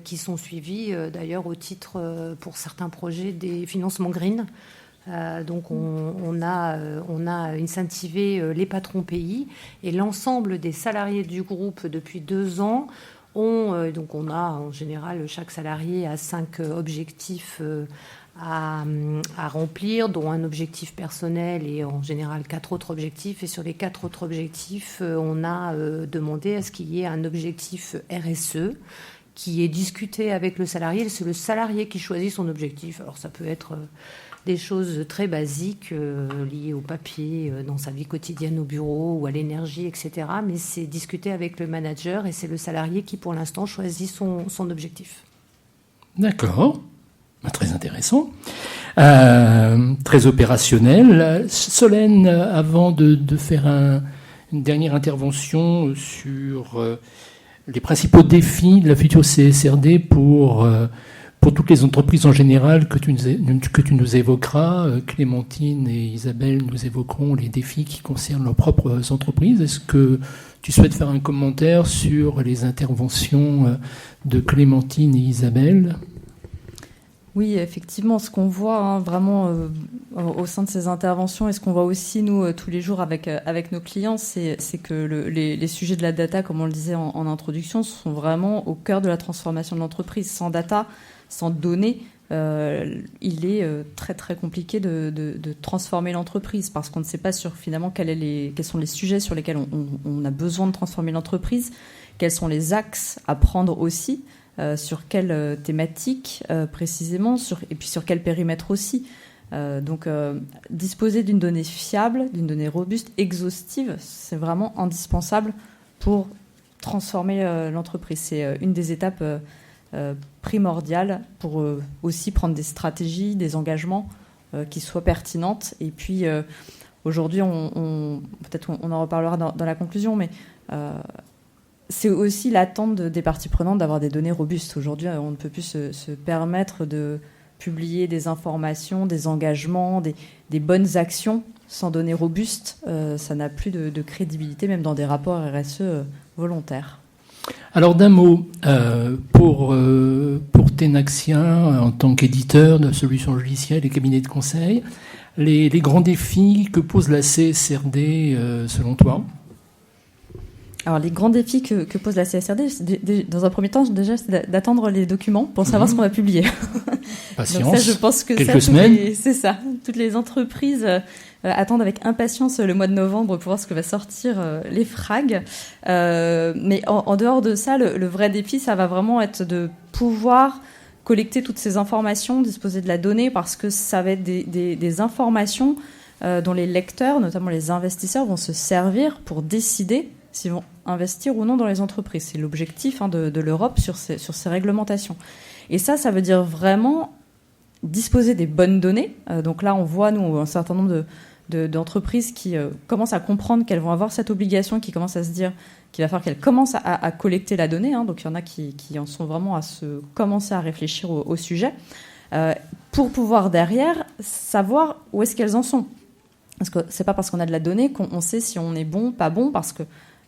qui sont suivis d'ailleurs au titre, pour certains projets, des financements green. Donc on a incentivé les patrons pays et l'ensemble des salariés du groupe depuis 2 ans. Donc on a en général, chaque salarié a 5 objectifs à remplir, dont un objectif personnel et en général 4 autres objectifs. Et sur les 4 autres objectifs, on a demandé à ce qu'il y ait un objectif RSE qui est discuté avec le salarié. C'est le salarié qui choisit son objectif. Alors ça peut être des choses très basiques liées au papier, dans sa vie quotidienne au bureau ou à l'énergie, etc. Mais c'est discuter avec le manager et c'est le salarié qui, pour l'instant, choisit son objectif. D'accord. Très intéressant. Très opérationnel. Solène, avant de faire une dernière intervention sur les principaux défis de la future CSRD pour toutes les entreprises en général que tu nous évoqueras, Clémentine et Isabelle nous évoqueront les défis qui concernent leurs propres entreprises. Est-ce que tu souhaites faire un commentaire sur les interventions de Clémentine et Isabelle ? Oui, effectivement, ce qu'on voit vraiment au sein de ces interventions et ce qu'on voit aussi, nous, tous les jours avec nos clients, c'est que les sujets de la data, comme on le disait en introduction, sont vraiment au cœur de la transformation de l'entreprise. Sans data, sans données, il est très très compliqué de transformer l'entreprise parce qu'on ne sait pas finalement quels sont les sujets sur lesquels on a besoin de transformer l'entreprise, quels sont les axes à prendre aussi, sur quelle thématique précisément, et puis sur quel périmètre aussi. Donc disposer d'une donnée fiable, d'une donnée robuste, exhaustive, c'est vraiment indispensable pour transformer l'entreprise. C'est une des étapes primordiales pour aussi prendre des stratégies, des engagements qui soient pertinentes. Et puis aujourd'hui, peut-être on en reparlera dans la conclusion, mais c'est aussi l'attente des parties prenantes d'avoir des données robustes. Aujourd'hui, on ne peut plus se permettre de publier des informations, des engagements, des bonnes actions sans données robustes. Ça n'a plus de crédibilité, même dans des rapports RSE volontaires. Alors d'un mot, pour Tenaxia, en tant qu'éditeur de solutions logicielles et cabinet de conseil, les grands défis que pose la CSRD selon toi ? Alors, les grands défis que pose la CSRD, dans un premier temps, déjà, c'est d'attendre les documents pour savoir ce qu'on va publier. Patience. Donc ça, je pense que quelques semaines. C'est ça. Toutes les entreprises attendent avec impatience le mois de novembre pour voir ce que va sortir les FRAG. Mais en dehors de ça, le vrai défi, ça va vraiment être de pouvoir collecter toutes ces informations, disposer de la donnée, parce que ça va être des informations dont les lecteurs, notamment les investisseurs, vont se servir pour décider s'ils vont investir ou non dans les entreprises. C'est l'objectif de l'Europe sur ces réglementations. Et ça veut dire vraiment disposer des bonnes données. Donc là, on voit, nous, un certain nombre d'entreprises qui commencent à comprendre qu'elles vont avoir cette obligation, qui commencent à se dire qu'il va falloir qu'elles commencent à collecter la donnée. Donc il y en a qui en sont vraiment à commencer à réfléchir au sujet, pour pouvoir derrière savoir où est-ce qu'elles en sont. Parce que c'est pas parce qu'on a de la donnée qu'on sait si on est bon, pas bon, parce que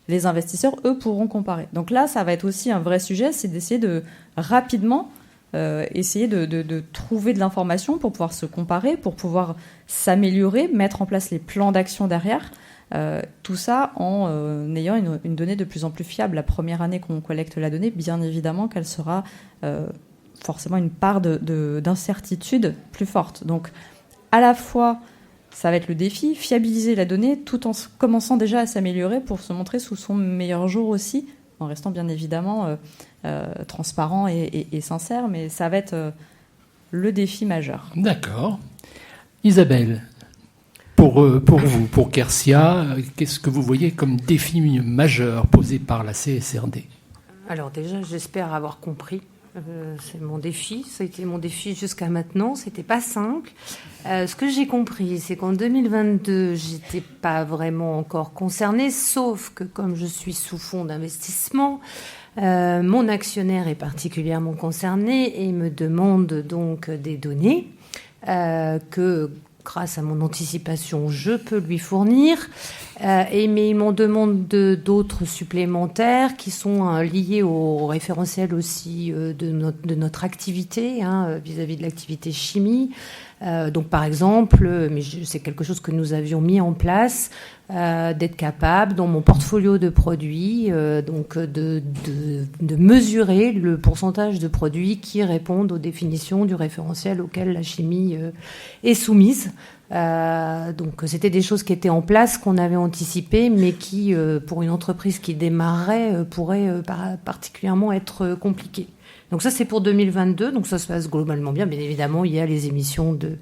les investisseurs, eux, pourront comparer. Donc là, ça va être aussi un vrai sujet, c'est d'essayer de rapidement essayer de trouver de l'information pour pouvoir se comparer, pour pouvoir s'améliorer, mettre en place les plans d'action derrière. Tout ça en ayant une donnée de plus en plus fiable. La première année qu'on collecte la donnée, bien évidemment qu'elle sera forcément une part d'incertitude plus forte. Donc, à la fois, ça va être le défi, fiabiliser la donnée tout en commençant déjà à s'améliorer pour se montrer sous son meilleur jour aussi, en restant bien évidemment transparent et sincère, mais ça va être le défi majeur. D'accord. Isabelle, pour vous, pour Quercia, qu'est-ce que vous voyez comme défi majeur posé par la CSRD ? Alors déjà, j'espère avoir compris. C'est mon défi, ça a été mon défi jusqu'à maintenant, c'était pas simple. Ce que j'ai compris, c'est qu'en 2022, j'étais pas vraiment encore concernée, sauf que comme je suis sous fonds d'investissement, mon actionnaire est particulièrement concerné et me demande donc des données que, grâce à mon anticipation, je peux lui fournir. Mais ils m'en demandent d'autres supplémentaires qui sont liés au référentiel aussi de notre activité, vis-à-vis de l'activité chimie. Donc, par exemple, mais c'est quelque chose que nous avions mis en place, d'être capable, dans mon portfolio de produits, donc de mesurer le pourcentage de produits qui répondent aux définitions du référentiel auquel la chimie est soumise. Donc c'était des choses qui étaient en place, qu'on avait anticipées, mais qui, pour une entreprise qui démarrait, pourraient particulièrement être compliquées. Donc ça, c'est pour 2022, donc ça se passe globalement bien. Bien évidemment, il y a les émissions de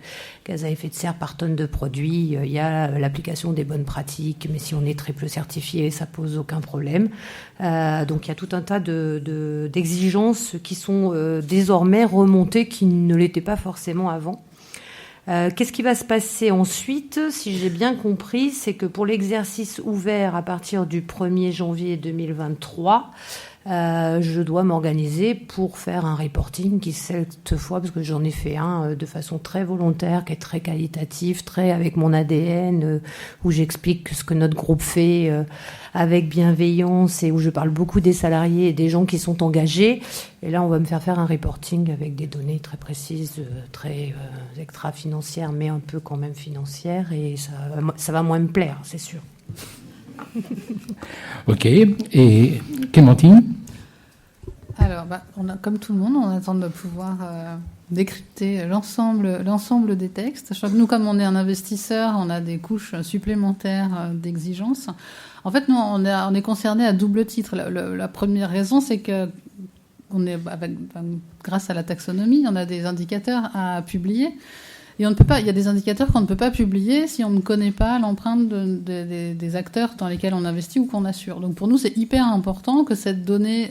gaz à effet de serre par tonne de produits, il y a l'application des bonnes pratiques, mais si on est triple certifié, ça pose aucun problème. Donc il y a tout un tas d'exigences qui sont désormais remontées, qui ne l'étaient pas forcément avant. Qu'est-ce qui va se passer ensuite? Si j'ai bien compris, c'est que pour l'exercice ouvert à partir du 1er janvier 2023, je dois m'organiser pour faire un reporting qui, cette fois, parce que j'en ai fait un de façon très volontaire, qui est très qualitatif, très avec mon ADN, où j'explique ce que notre groupe fait avec bienveillance et où je parle beaucoup des salariés et des gens qui sont engagés. Et là, on va me faire un reporting avec des données très précises, très extra-financières, mais un peu quand même financières. Et ça va moins me plaire, c'est sûr. Ok. Et Clémentine? Alors, comme tout le monde, on attend de pouvoir décrypter l'ensemble des textes. Je crois que nous, comme on est un investisseur, on a des couches supplémentaires d'exigences. En fait, nous, on est concerné à double titre. La première raison, c'est que grâce à la taxonomie, on a des indicateurs à publier. Et on ne peut pas, il y a des indicateurs qu'on ne peut pas publier si on ne connaît pas l'empreinte des acteurs dans lesquels on investit ou qu'on assure. Donc pour nous, c'est hyper important que cette donnée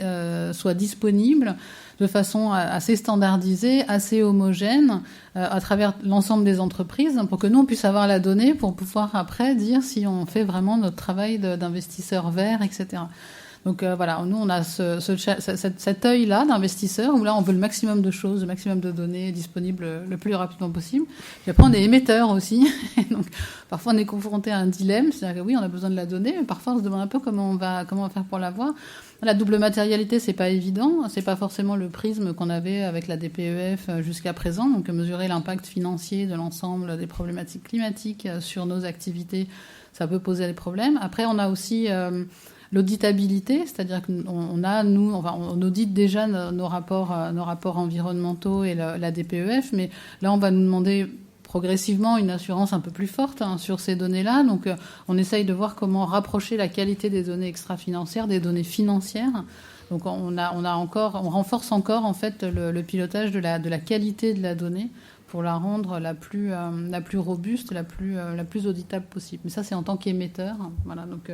soit disponible de façon assez standardisée, assez homogène à travers l'ensemble des entreprises, pour que nous, on puisse avoir la donnée pour pouvoir après dire si on fait vraiment notre travail d'investisseur vert, etc. Donc voilà, nous on a cet œil-là d'investisseur où là on veut le maximum de choses, le maximum de données disponibles le plus rapidement possible. Puis après on est émetteur aussi, donc parfois on est confronté à un dilemme, c'est-à-dire que oui on a besoin de la donnée, mais parfois on se demande un peu comment on va faire pour l'avoir. La double matérialité c'est pas évident, c'est pas forcément le prisme qu'on avait avec la DPEF jusqu'à présent, donc mesurer l'impact financier de l'ensemble des problématiques climatiques sur nos activités, ça peut poser des problèmes. Après on a aussi l'auditabilité, c'est-à-dire qu'on audite déjà nos rapports environnementaux et la DPEF, mais là, on va nous demander progressivement une assurance un peu plus forte sur ces données-là. Donc, on essaye de voir comment rapprocher la qualité des données extra-financières des données financières. Donc, on renforce encore en fait le pilotage de la qualité de la donnée pour la rendre la plus robuste, la plus auditable possible. Mais ça, c'est en tant qu'émetteur. Voilà. Donc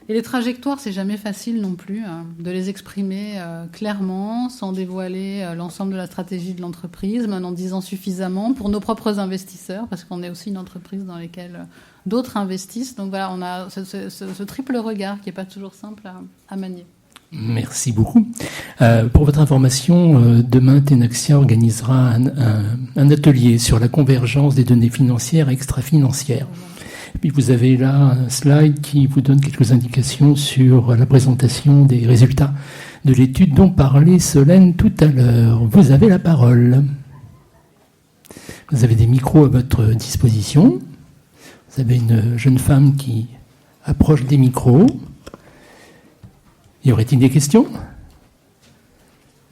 et les trajectoires, c'est jamais facile non plus de les exprimer clairement, sans dévoiler l'ensemble de la stratégie de l'entreprise, mais en disant suffisamment pour nos propres investisseurs, parce qu'on est aussi une entreprise dans laquelle d'autres investissent. Donc voilà, on a ce triple regard qui n'est pas toujours simple à manier. Merci beaucoup. Pour votre information, demain, Tenaxia organisera un atelier sur la convergence des données financières et extra-financières. Et puis vous avez là un slide qui vous donne quelques indications sur la présentation des résultats de l'étude dont parlait Solène tout à l'heure. Vous avez la parole. Vous avez des micros à votre disposition. Vous avez une jeune femme qui approche des micros. Y aurait-il des questions?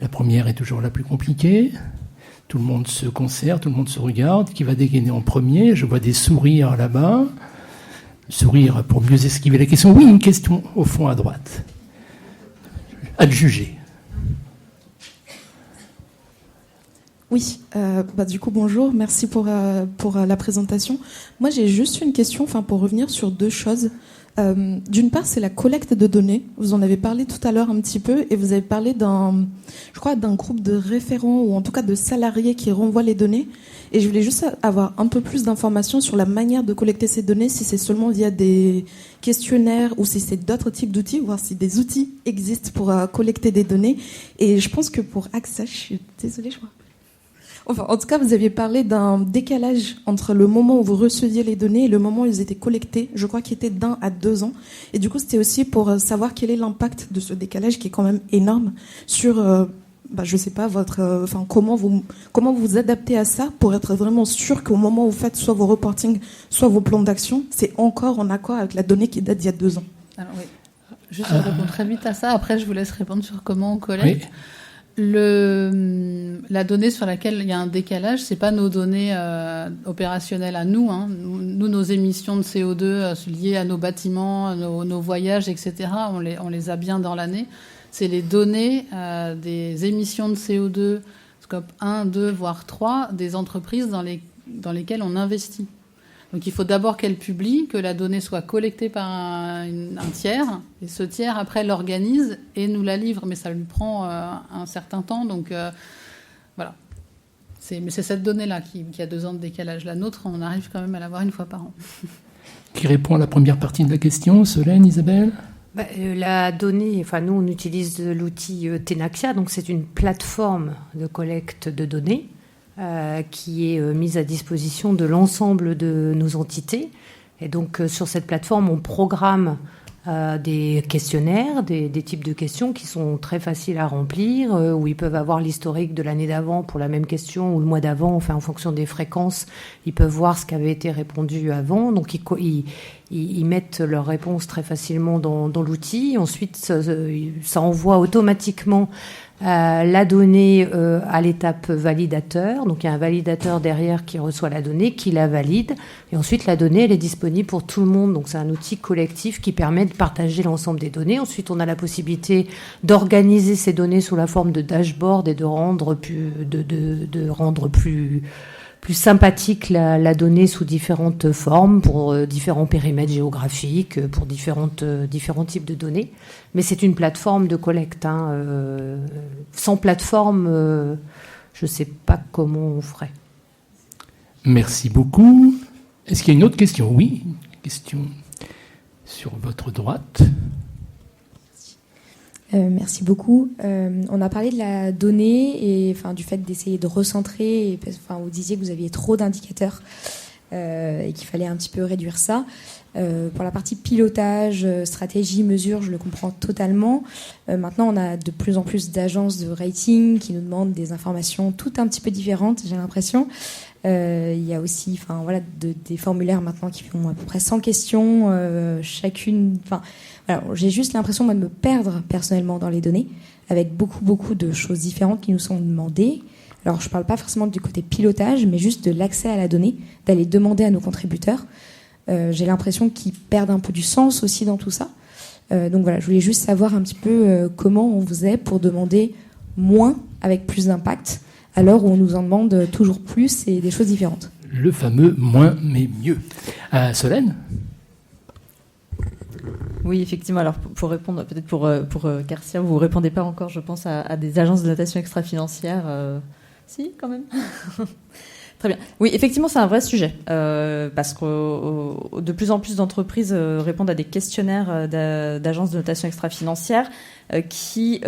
La première est toujours la plus compliquée. Tout le monde se concerne, tout le monde se regarde. Qui va dégainer en premier? Je vois des sourires là-bas. Sourire pour mieux esquiver la question. Oui, une question au fond à droite. À le juger. Oui, du coup, bonjour. Merci pour la présentation. Moi, j'ai juste une question pour revenir sur deux choses. D'une part, c'est la collecte de données. Vous en avez parlé tout à l'heure un petit peu et vous avez parlé d'un groupe de référents ou en tout cas de salariés qui renvoient les données. Et je voulais juste avoir un peu plus d'informations sur la manière de collecter ces données, si c'est seulement via des questionnaires ou si c'est d'autres types d'outils, voir si des outils existent pour collecter des données. Et je pense que pour AXA, je suis désolée, je crois. Enfin, en tout cas, vous aviez parlé d'un décalage entre le moment où vous receviez les données et le moment où ils étaient collectés. Je crois qu'il était d'1 à 2 ans. Et du coup, c'était aussi pour savoir quel est l'impact de ce décalage qui est quand même énorme sur, je sais pas, comment vous adaptez à ça pour être vraiment sûr qu'au moment où vous faites soit vos reportings, soit vos plans d'action, c'est encore en accord avec la donnée qui date d'il y a 2 ans. Alors oui, juste je réponds très vite à ça. Après, je vous laisse répondre sur comment on collecte. Oui. La donnée sur laquelle il y a un décalage, c'est pas nos données opérationnelles à nous. Nous, nos émissions de CO2 liées à nos bâtiments, nos voyages, etc. On les a bien dans l'année. c'est les données des émissions de CO2, scope 1, 2, voire 3, des entreprises dans lesquelles on investit. Donc il faut d'abord qu'elle publie, que la donnée soit collectée par un tiers, et ce tiers, après, l'organise et nous la livre. Mais ça lui prend un certain temps, donc voilà. Mais c'est cette donnée-là qui a 2 ans de décalage. La nôtre, on arrive quand même à l'avoir 1 fois par an. Qui répond à la première partie de la question, Solène, Isabelle ? La donnée, nous on utilise l'outil Tenaxia, donc c'est une plateforme de collecte de données qui est mise à disposition de l'ensemble de nos entités. Et donc sur cette plateforme, on programme des questionnaires, des types de questions qui sont très faciles à remplir, où ils peuvent avoir l'historique de l'année d'avant pour la même question ou le mois d'avant, en fonction des fréquences, ils peuvent voir ce qui avait été répondu avant. Donc ils mettent leurs réponses très facilement dans l'outil. Ensuite, ça envoie automatiquement la donnée à l'étape validateur. Donc il y a un validateur derrière qui reçoit la donnée, qui la valide. Et ensuite, la donnée, elle est disponible pour tout le monde. Donc c'est un outil collectif qui permet de partager l'ensemble des données. Ensuite, on a la possibilité d'organiser ces données sous la forme de dashboard et de rendre plus sympathique la donnée sous différentes formes, pour différents périmètres géographiques, pour différents types de données. Mais c'est une plateforme de collecte. Sans plateforme, je ne sais pas comment on ferait. Merci beaucoup. Est-ce qu'il y a une autre question ? Oui, une question sur votre droite. Merci beaucoup. On a parlé de la donnée et du fait d'essayer de recentrer. Vous disiez que vous aviez trop d'indicateurs et qu'il fallait un petit peu réduire ça. Pour la partie pilotage, stratégie, mesure, je le comprends totalement. Maintenant, on a de plus en plus d'agences de rating qui nous demandent des informations toutes un petit peu différentes, j'ai l'impression. Il y a aussi des formulaires maintenant qui font à peu près 100 questions chacune. Alors, j'ai juste l'impression, moi, de me perdre personnellement dans les données, avec beaucoup de choses différentes qui nous sont demandées. Alors, je ne parle pas forcément du côté pilotage, mais juste de l'accès à la donnée, d'aller demander à nos contributeurs. J'ai l'impression qu'ils perdent un peu du sens aussi dans tout ça. Donc voilà, je voulais juste savoir un petit peu comment on faisait pour demander moins avec plus d'impact, à l'heure où on nous en demande toujours plus et des choses différentes. Le fameux moins mais mieux. Solène ? Oui, effectivement. Alors, pour répondre, peut-être pour Quercia, vous ne répondez pas encore, je pense, à des agences de notation extra-financière. Si, quand même. Très bien. Oui, effectivement, c'est un vrai sujet, parce que de plus en plus d'entreprises répondent à des questionnaires d'agences de notation extra-financière qui,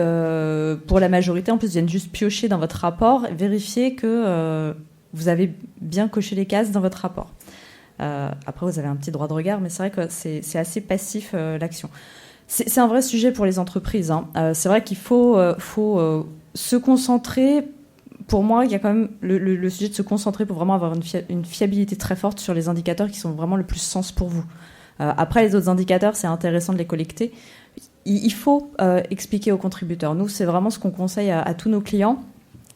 pour la majorité, en plus, viennent juste piocher dans votre rapport, vérifier que vous avez bien coché les cases dans votre rapport. Après, vous avez un petit droit de regard, mais c'est vrai que c'est assez passif, l'action. C'est un vrai sujet pour les entreprises. C'est vrai qu'il faut se concentrer. Pour moi, il y a quand même le sujet de se concentrer pour vraiment avoir une fiabilité très forte sur les indicateurs qui sont vraiment le plus sens pour vous. Après, les autres indicateurs, c'est intéressant de les collecter. Il faut expliquer aux contributeurs. Nous, c'est vraiment ce qu'on conseille à tous nos clients,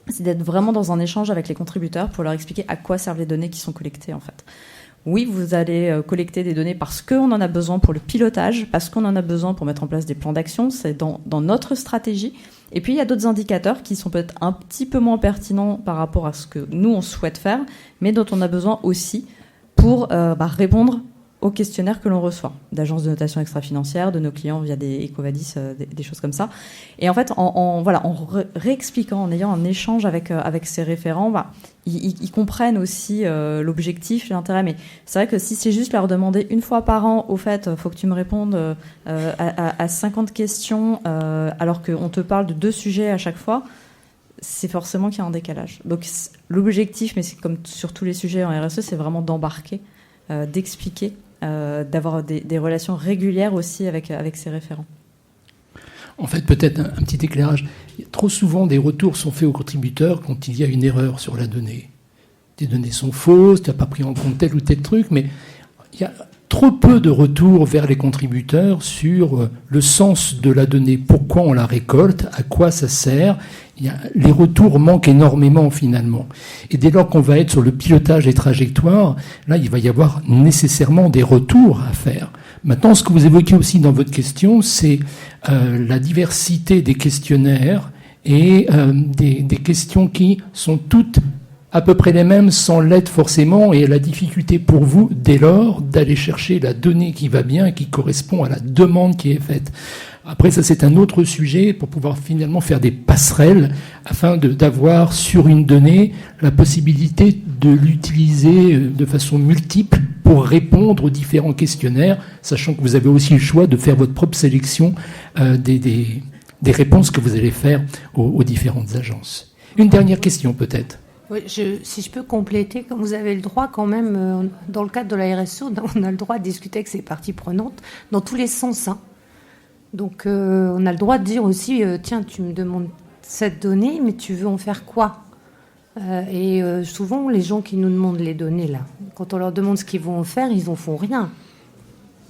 c'est d'être vraiment dans un échange avec les contributeurs pour leur expliquer à quoi servent les données qui sont collectées, en fait. Oui, vous allez collecter des données parce qu'on en a besoin pour le pilotage, parce qu'on en a besoin pour mettre en place des plans d'action, c'est dans notre stratégie. Et puis, il y a d'autres indicateurs qui sont peut-être un petit peu moins pertinents par rapport à ce que nous, on souhaite faire, mais dont on a besoin aussi pour répondre aux questionnaires que l'on reçoit, d'agences de notation extra-financière, de nos clients via des EcoVadis, des choses comme ça. Et en fait, en réexpliquant, en ayant un échange avec ces référents, ils comprennent aussi l'objectif, l'intérêt. Mais c'est vrai que si c'est juste leur demander une fois par an, au fait, faut que tu me répondes à 50 questions, alors qu'on te parle de 2 sujets à chaque fois, c'est forcément qu'il y a un décalage. Donc l'objectif, mais c'est comme sur tous les sujets en RSE, c'est vraiment d'embarquer, d'expliquer, d'avoir des relations régulières aussi avec ces référents. En fait, peut-être un petit éclairage. Trop souvent, des retours sont faits aux contributeurs quand il y a une erreur sur la donnée. Tes données sont fausses, tu n'as pas pris en compte tel ou tel truc, mais il y a trop peu de retours vers les contributeurs sur le sens de la donnée, pourquoi on la récolte, à quoi ça sert. Les retours manquent énormément finalement. Et dès lors qu'on va être sur le pilotage des trajectoires, là, il va y avoir nécessairement des retours à faire Maintenant, ce que vous évoquez aussi dans votre question, c'est la diversité des questionnaires et des questions qui sont toutes à peu près les mêmes sans l'être forcément, et la difficulté pour vous, dès lors, d'aller chercher la donnée qui va bien et qui correspond à la demande qui est faite. Après, ça c'est un autre sujet pour pouvoir finalement faire des passerelles afin d'avoir sur une donnée la possibilité de l'utiliser de façon multiple pour répondre aux différents questionnaires, sachant que vous avez aussi le choix de faire votre propre sélection des réponses que vous allez faire aux différentes agences. Une dernière question peut-être. Oui, si je peux compléter, comme vous avez le droit quand même, dans le cadre de la RSE, on a le droit de discuter avec ces parties prenantes dans tous les sens. Hein. Donc on a le droit de dire aussi, tiens, tu me demandes cette donnée, mais tu veux en faire quoi ? Et souvent, les gens qui nous demandent les données, là, quand on leur demande ce qu'ils vont en faire, ils n'en font rien.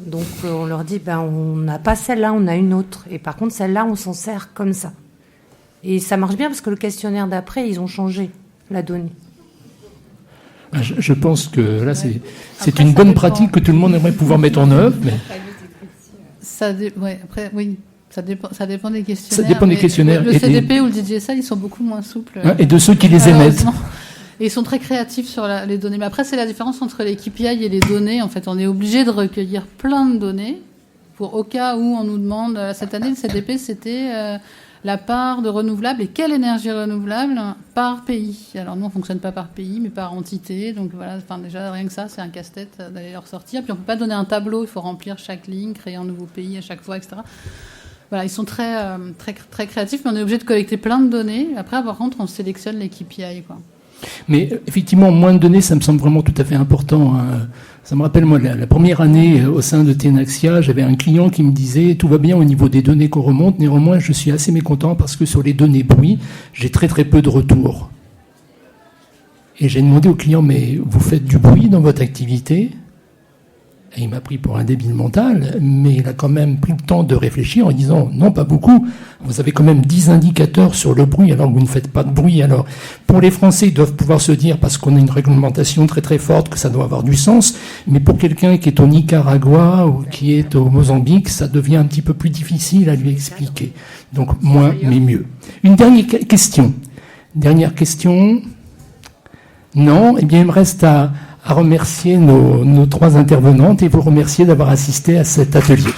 Donc on leur dit, on n'a pas celle-là, on a une autre. Et par contre, celle-là, on s'en sert comme ça. Et ça marche bien parce que le questionnaire d'après, ils ont changé la donnée. Je pense que là, c'est une bonne pratique que tout le monde aimerait pouvoir mettre en œuvre. Mais... Ça dépend des questionnaires. Ça dépend des questionnaires. Le CDP ou le DJSI, ils sont beaucoup moins souples. Et de ceux qui les émettent. Et ils sont très créatifs sur les données. Mais après, c'est la différence entre les KPI et les données. En fait, on est obligé de recueillir plein de données pour au cas où on nous demande. Cette année, le CDP, c'était la part de renouvelables et quelle énergie renouvelable par pays. Alors nous, on fonctionne pas par pays, mais par entité. Donc voilà, enfin déjà rien que ça, c'est un casse-tête d'aller leur sortir. Puis on peut pas donner un tableau, il faut remplir chaque ligne, créer un nouveau pays à chaque fois, etc. Voilà, ils sont très créatifs, mais on est obligé de collecter plein de données. Après, par contre, on sélectionne les KPI, quoi. Mais effectivement, moins de données, ça me semble vraiment tout à fait important. Hein. Ça me rappelle, moi, la première année au sein de Tenaxia, j'avais un client qui me disait « Tout va bien au niveau des données qu'on remonte, néanmoins, je suis assez mécontent parce que sur les données bruit, j'ai très très peu de retours. » Et j'ai demandé au client « Mais vous faites du bruit dans votre activité ?» Et il m'a pris pour un débile mental, mais il a quand même pris le temps de réfléchir en disant « Non, pas beaucoup. Vous avez quand même 10 indicateurs sur le bruit alors que vous ne faites pas de bruit. » Alors, pour les Français, ils doivent pouvoir se dire, parce qu'on a une réglementation très très forte, que ça doit avoir du sens. Mais pour quelqu'un qui est au Nicaragua ou qui est au Mozambique, ça devient un petit peu plus difficile à lui expliquer. Donc, moins, mais mieux. Une dernière question. Dernière question. Non, eh bien, il me reste à remercier nos 3 intervenantes et vous remercier d'avoir assisté à cet atelier.